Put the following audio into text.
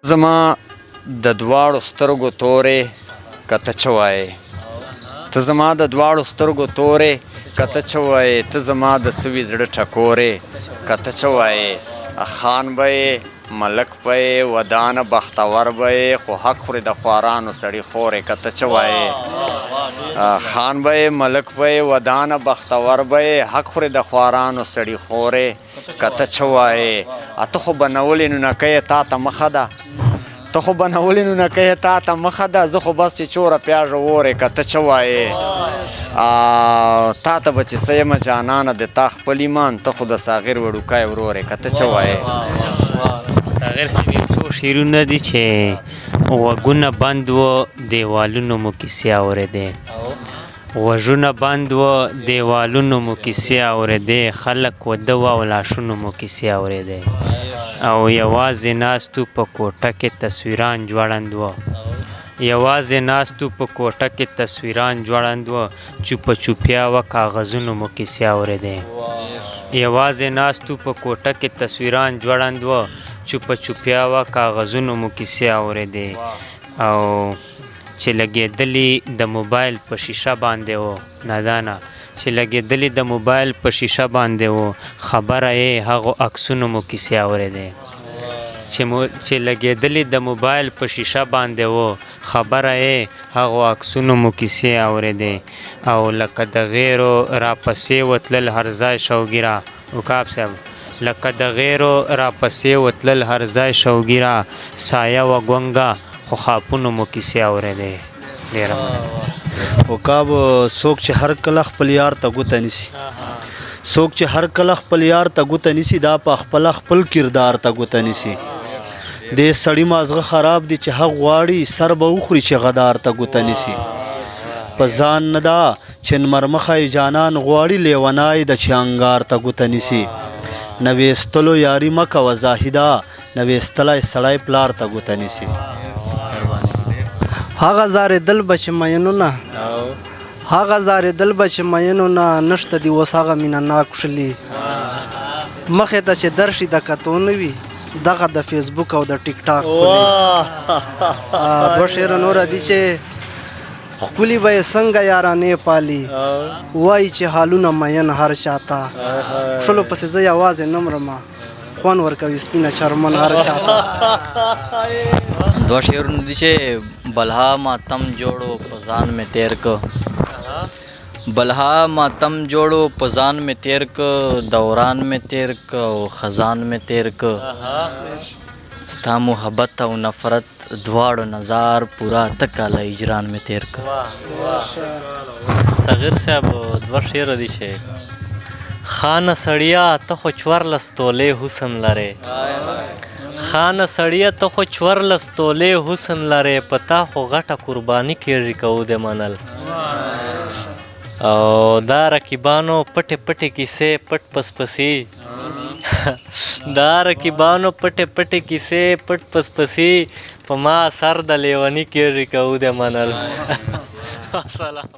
زما د دواړو سترګو تورې که ته څه وایې ته زما د دواړو سترګو تورې که ته څه وایې ته زما د سوي زړه ټکورې که ته څه وایې خان به یې ملک به یې ودانه بختور به یې خو حق خورې د خوارانو سړي خورې که ته څه وایې خان به یې ملک به یې ودانه بختور به یې حق خورې د خوارانو سړي خورې که ته څه وایې ته خو بنولې نونکۍ تا ته مخه ده ته خو بنولې نونکۍ تا ته مخه ده زه خو بس چې چوره پیاژه وورې که ته څه وایې تا ته به چې څه یمه جانانه د تا خپل ایمان ته خو د ساغر وړوکی ورورې که ته څه وایې ساغر صاحب یو څو شعرونه دي چې غوږونه بند و دیوالونو مو کیسې اورېدې غوږونه بند و دیوالونو مو کیسې اورېدې خلک وده و او لاشونو مو کیسې اورېدې او یوازې ناستو په کوټه کې تصویران ځوړند و یوازې ناستو په کوټه کې تصویران ځوړند و چوپه چوپیا وه کاغذونو مو کیسې اورېدې یوازې ناستو په کوټه کې تصویران ځوړند و چوپه چوپیا وه کاغذونو مو کیسې اورېدې او چې لګېدلي د موبایل په شیشه باندې و نادانه چې لګېدلي د موبایل په شیشه باندې و خبره یې هغو عکسونو مو کیسې اورېدې چې لګېدلي د موبایل په شیشه باندې و خبره یې هغو عکسونو مو کیسې اورېدې او لکه د غیرو راپسې وتلل هر ځای شوګیره عقاب صاحب لکه د غیرو راپسې وتلل هر ځای شوګیره سایه و ګونګه خو خاپونو مو کیسې اورېدې ډېره عقاب څوک چې هر کله خپل یار ته ګوته نیسي څوک چې هر کله خپل یار ته ګوته نیسي دا په خپله خپل کردار ته ګوته نیسي دې سړي مازغه خراب دي چې هغه غواړي سر به وخوري چې غدار ته ګوته نیسي په ځان نه ده چې نمرمخی جانان غواړي لیونای د چې انګار ته ګوته نیسي نه ویستلو یاري مه کوه زاهده نه ویستلی سړی پلار ته ګوته نیسي هغه زارېدل به چې مینو نه هغه زارېدل به چې مینو نه نشته دي اوس هغه مینه ناک شلي مخې ته چې درشي د کتو نه وي دغه د فیسبوک او د ټیک ټاک دوه شعره نوره دي چې ښکلي به یې څنګه یارانې پالي وایي چې حالونه مین هر چاته شلو پسې زه یوازې نه مرمه خوند ورکوي سپینه چرمن هر چاته دوه شعرونه دي چې بلها ماتم جوړو په ځان مې تیر که بلها ماتم جوړو په ځان مې تیر که دوران مې تیر که او خزان مې تیر که ستا محبت او نفرت دواړو نظار پورا اته کاله اجران مې تیر که صغیر صاحب دوه شعره دي چې خانه سړیا ته خو چورلس تولې حسن لرې خانه سړیا ته خو چورلس تولې حسن لرې په تا خو غټه قرباني کېږي که ودې منل او دا رقیبانو پټې پټې کیسې پټ پس پسي دا رقیبانو پټې پټې کیسې پټ پس پسي په ما سر د لیوني کېږي که ودې منل السلام